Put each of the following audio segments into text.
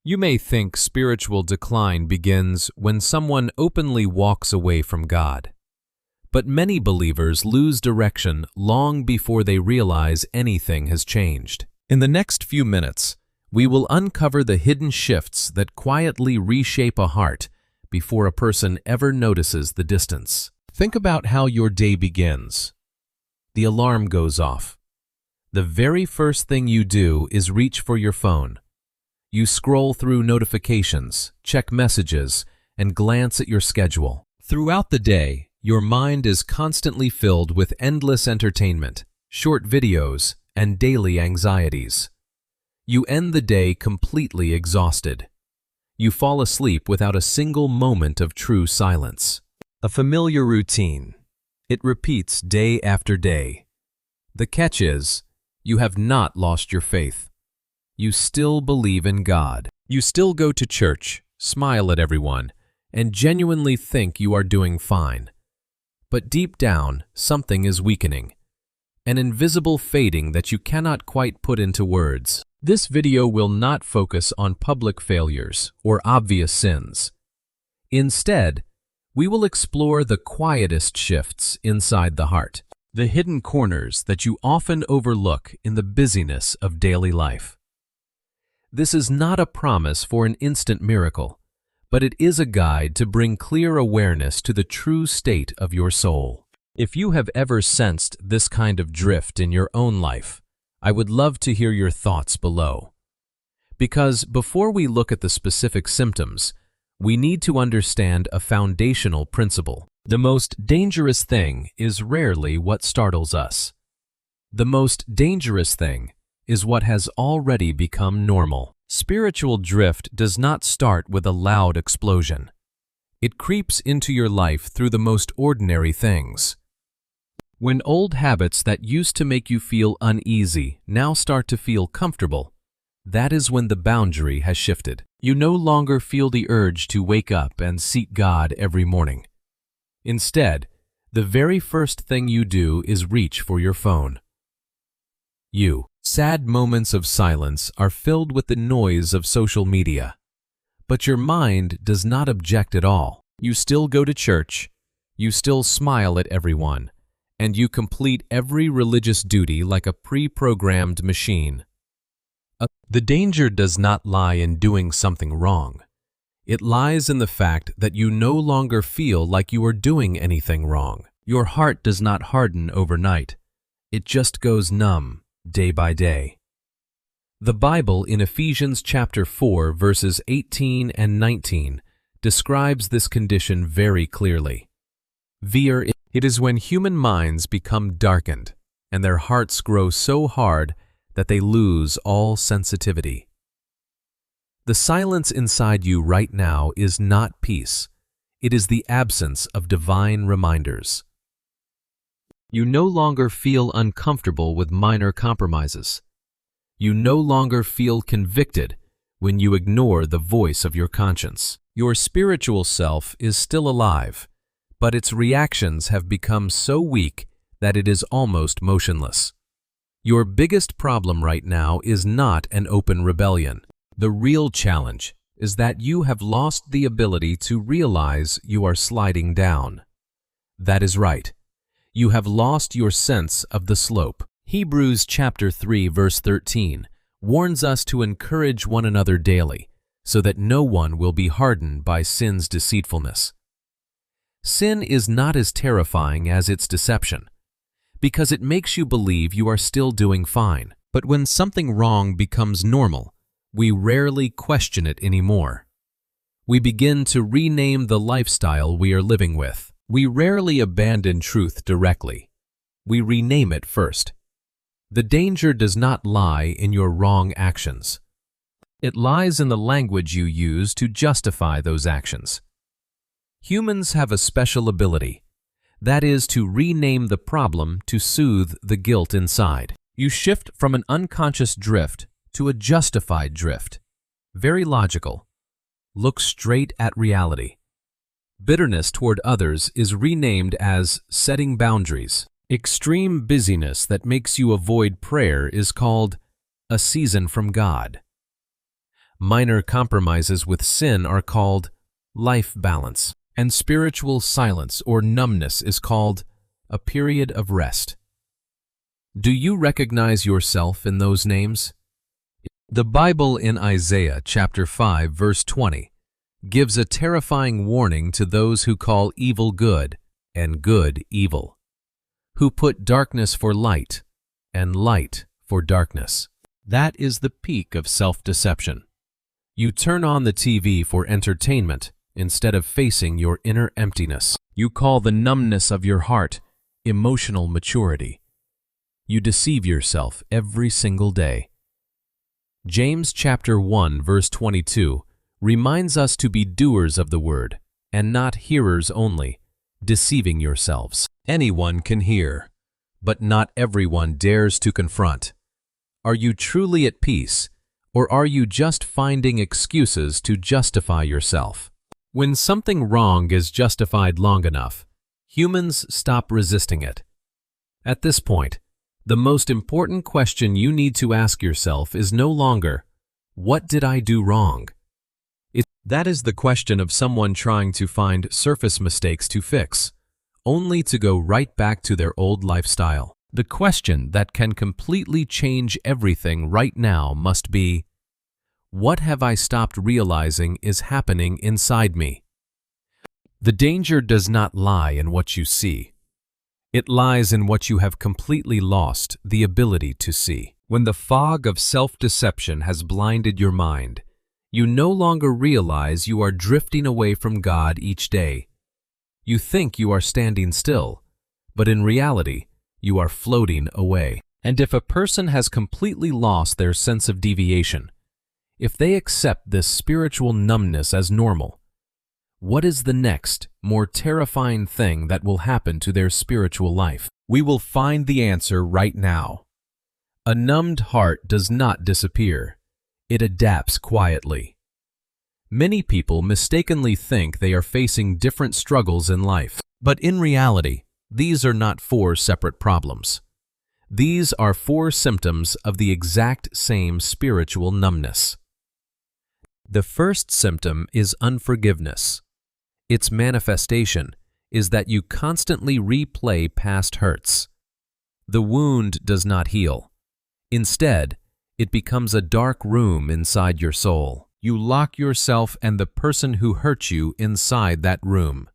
You may think spiritual decline begins when someone openly walks away from God. But many believers lose direction long before they realize anything has changed. In the next few minutes, we will uncover the hidden shifts that quietly reshape a heart before a person ever notices the distance. Think about how your day begins. The alarm goes off. The very first thing you do is reach for your phone. You scroll through notifications, check messages, and glance at your schedule. Throughout the day, your mind is constantly filled with endless entertainment, short videos, and daily anxieties. You end the day completely exhausted. You fall asleep without a single moment of true silence. A familiar routine. It repeats day after day. The catch is, you have not lost your faith. You still believe in God. You still go to church, smile at everyone, and genuinely think you are doing fine. But deep down, something is weakening. An invisible fading that you cannot quite put into words. This video will not focus on public failures or obvious sins. Instead, we will explore the quietest shifts inside the heart, the hidden corners that you often overlook in the busyness of daily life. This is not a promise for an instant miracle, but it is a guide to bring clear awareness to the true state of your soul. If you have ever sensed this kind of drift in your own life, I would love to hear your thoughts below. Because before we look at the specific symptoms, we need to understand a foundational principle. The most dangerous thing is rarely what startles us. The most dangerous thing is what has already become normal. Spiritual drift does not start with a loud explosion. It creeps into your life through the most ordinary things. When old habits that used to make you feel uneasy now start to feel comfortable, that is when the boundary has shifted. You no longer feel the urge to wake up and seek God every morning. Instead, the very first thing you do is reach for your phone. Sad moments of silence are filled with the noise of social media. But your mind does not object at all. You still go to church, you still smile at everyone, and you complete every religious duty like a pre-programmed machine. The danger does not lie in doing something wrong. It lies in the fact that you no longer feel like you are doing anything wrong. Your heart does not harden overnight. It just goes numb, day by day. The Bible in Ephesians chapter 4, verses 18 and 19 describes this condition very clearly. It is when human minds become darkened and their hearts grow so hard that they lose all sensitivity. The silence inside you right now is not peace. It is the absence of divine reminders. You no longer feel uncomfortable with minor compromises. You no longer feel convicted when you ignore the voice of your conscience. Your spiritual self is still alive, but its reactions have become so weak that it is almost motionless. Your biggest problem right now is not an open rebellion. The real challenge is that you have lost the ability to realize you are sliding down. That is right. You have lost your sense of the slope. Hebrews chapter 3 verse 13 warns us to encourage one another daily so that no one will be hardened by sin's deceitfulness. Sin is not as terrifying as its deception because it makes you believe you are still doing fine. But when something wrong becomes normal, we rarely question it anymore. We begin to rename the lifestyle we are living with. We rarely abandon truth directly. We rename it first. The danger does not lie in your wrong actions. It lies in the language you use to justify those actions. Humans have a special ability. That is to rename the problem to soothe the guilt inside. You shift from an unconscious drift to a justified drift. Very logical. Look straight at reality. Bitterness toward others is renamed as setting boundaries. Extreme busyness that makes you avoid prayer is called a season from God. Minor compromises with sin are called life balance, and spiritual silence or numbness is called a period of rest. Do you recognize yourself in those names? The Bible in Isaiah chapter 5 verse 20 gives a terrifying warning to those who call evil good and good evil, who put darkness for light and light for darkness. That is the peak of self-deception. You turn on the TV for entertainment instead of facing your inner emptiness. You call the numbness of your heart emotional maturity. You deceive yourself every single day. James chapter 1 verse 22 reminds us to be doers of the word and not hearers only, deceiving yourselves. Anyone can hear, but not everyone dares to confront. Are you truly at peace, or are you just finding excuses to justify yourself? When something wrong is justified long enough, humans stop resisting it. At this point, the most important question you need to ask yourself is no longer, "What did I do wrong?" That is the question of someone trying to find surface mistakes to fix, only to go right back to their old lifestyle. The question that can completely change everything right now must be, what have I stopped realizing is happening inside me? The danger does not lie in what you see. It lies in what you have completely lost the ability to see. When the fog of self-deception has blinded your mind, you no longer realize you are drifting away from God each day. You think you are standing still, but in reality, you are floating away. And if a person has completely lost their sense of deviation, if they accept this spiritual numbness as normal, what is the next, more terrifying thing that will happen to their spiritual life? We will find the answer right now. A numbed heart does not disappear. It adapts quietly. Many people mistakenly think they are facing different struggles in life, but in reality, these are not four separate problems. These are four symptoms of the exact same spiritual numbness. The first symptom is unforgiveness. Its manifestation is that you constantly replay past hurts. The wound does not heal. Instead, it becomes a dark room inside your soul. You lock yourself and the person who hurt you inside that room.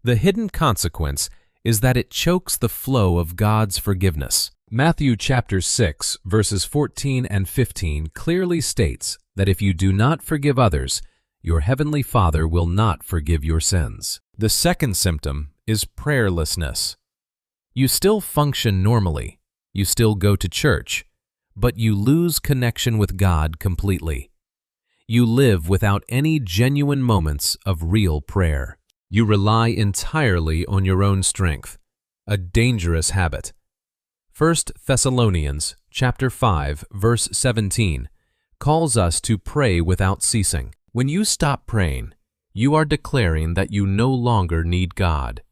The hidden consequence is that it chokes the flow of God's forgiveness. Matthew chapter 6, verses 14 and 15 clearly states that if you do not forgive others, your heavenly Father will not forgive your sins. The second symptom is prayerlessness. You still function normally, you still go to church, but you lose connection with God completely. You live without any genuine moments of real prayer. You rely entirely on your own strength, a dangerous habit. 1 Thessalonians chapter 5, verse 17 calls us to pray without ceasing. When you stop praying, you are declaring that you no longer need God.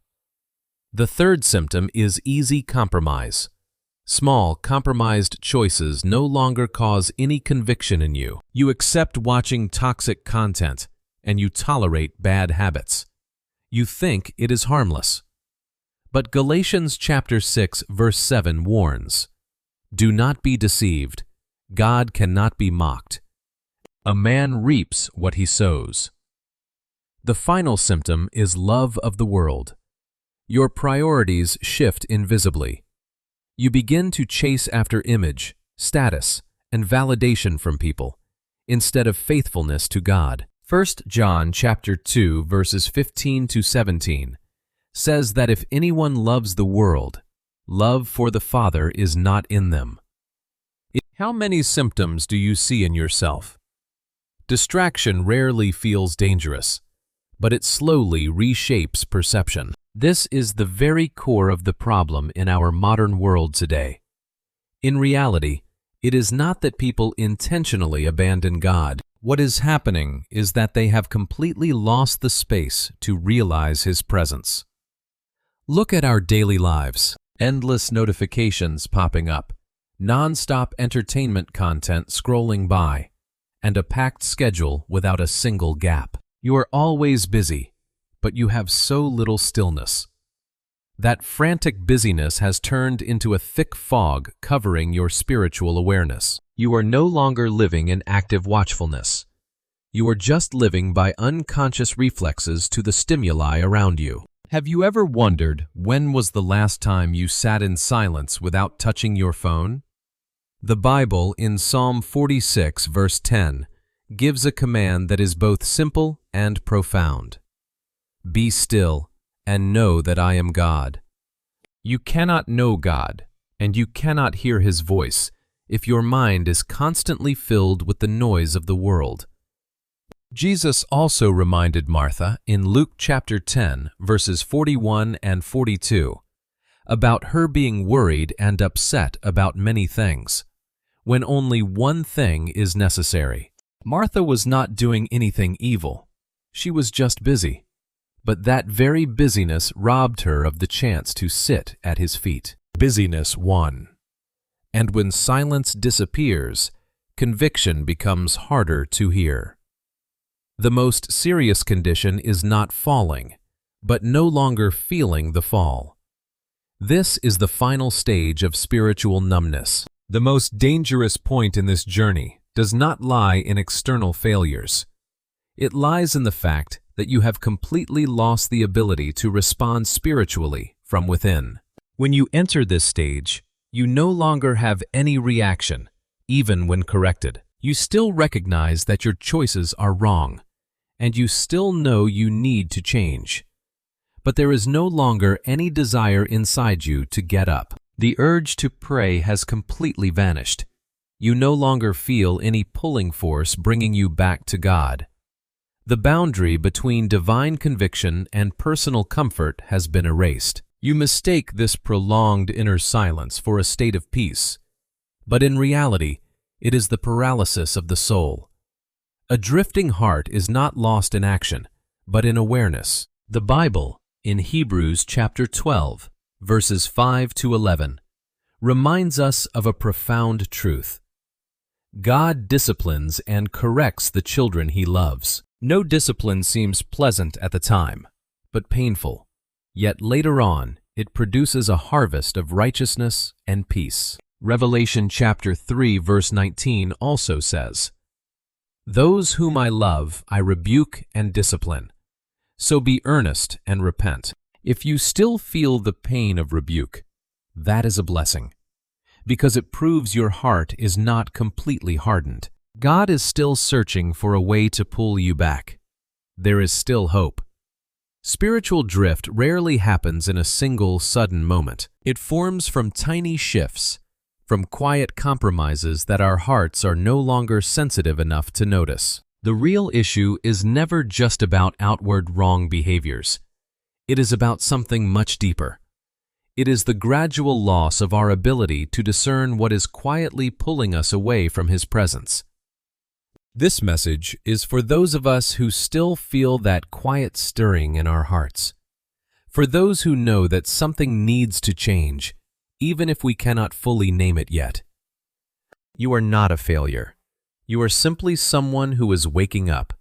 The third symptom is easy compromise. Small, compromised choices no longer cause any conviction in you. You accept watching toxic content, and you tolerate bad habits. You think it is harmless. But Galatians chapter 6, verse 7 warns, "Do not be deceived. God cannot be mocked. A man reaps what he sows." The final symptom is love of the world. Your priorities shift invisibly. You begin to chase after image, status, and validation from people, instead of faithfulness to God. 1 John chapter 2, verses 15 to 17 says that if anyone loves the world, love for the Father is not in them. How many symptoms do you see in yourself? Distraction rarely feels dangerous, but it slowly reshapes perception. This is the very core of the problem in our modern world today. In reality, it is not that people intentionally abandon God. What is happening is that they have completely lost the space to realize His presence. Look at our daily lives. Endless notifications popping up, non-stop entertainment content scrolling by, and a packed schedule without a single gap. You are always busy, but you have so little stillness. That frantic busyness has turned into a thick fog covering your spiritual awareness. You are no longer living in active watchfulness. You are just living by unconscious reflexes to the stimuli around you. Have you ever wondered when was the last time you sat in silence without touching your phone? The Bible in Psalm 46, verse 10, gives a command that is both simple and profound. Be still and know that I am God. You cannot know God, and you cannot hear His voice if your mind is constantly filled with the noise of the world. Jesus also reminded Martha in Luke chapter 10, verses 41 and 42, about her being worried and upset about many things, when only one thing is necessary. Martha was not doing anything evil. She was just busy. But that very busyness robbed her of the chance to sit at His feet. Busyness won. And when silence disappears, conviction becomes harder to hear. The most serious condition is not falling, but no longer feeling the fall. This is the final stage of spiritual numbness. The most dangerous point in this journey does not lie in external failures. It lies in the fact that you have completely lost the ability to respond spiritually from within. When you enter this stage, you no longer have any reaction, even when corrected. You still recognize that your choices are wrong, and you still know you need to change. But there is no longer any desire inside you to get up. The urge to pray has completely vanished. You no longer feel any pulling force bringing you back to God. The boundary between divine conviction and personal comfort has been erased. You mistake this prolonged inner silence for a state of peace, but in reality, it is the paralysis of the soul. A drifting heart is not lost in action, but in awareness. The Bible, in Hebrews chapter 12, verses 5 to 11, reminds us of a profound truth. God disciplines and corrects the children He loves. No discipline seems pleasant at the time, but painful. Yet later on, it produces a harvest of righteousness and peace. Revelation chapter 3, verse 19 also says, "Those whom I love, I rebuke and discipline. So be earnest and repent." If you still feel the pain of rebuke, that is a blessing, because it proves your heart is not completely hardened. God is still searching for a way to pull you back. There is still hope. Spiritual drift rarely happens in a single sudden moment. It forms from tiny shifts, from quiet compromises that our hearts are no longer sensitive enough to notice. The real issue is never just about outward wrong behaviors. It is about something much deeper. It is the gradual loss of our ability to discern what is quietly pulling us away from His presence. This message is for those of us who still feel that quiet stirring in our hearts. For those who know that something needs to change, even if we cannot fully name it yet. You are not a failure. You are simply someone who is waking up.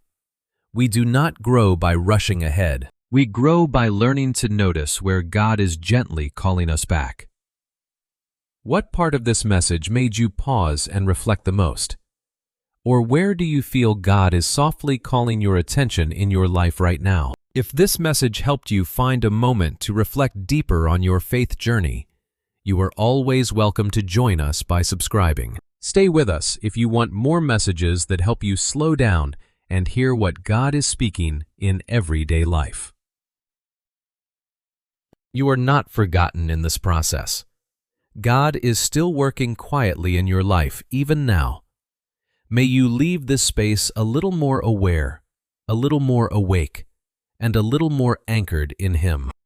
We do not grow by rushing ahead. We grow by learning to notice where God is gently calling us back. What part of this message made you pause and reflect the most? Or where do you feel God is softly calling your attention in your life right now? If this message helped you find a moment to reflect deeper on your faith journey, you are always welcome to join us by subscribing. Stay with us if you want more messages that help you slow down and hear what God is speaking in everyday life. You are not forgotten in this process. God is still working quietly in your life even now. May you leave this space a little more aware, a little more awake, and a little more anchored in Him.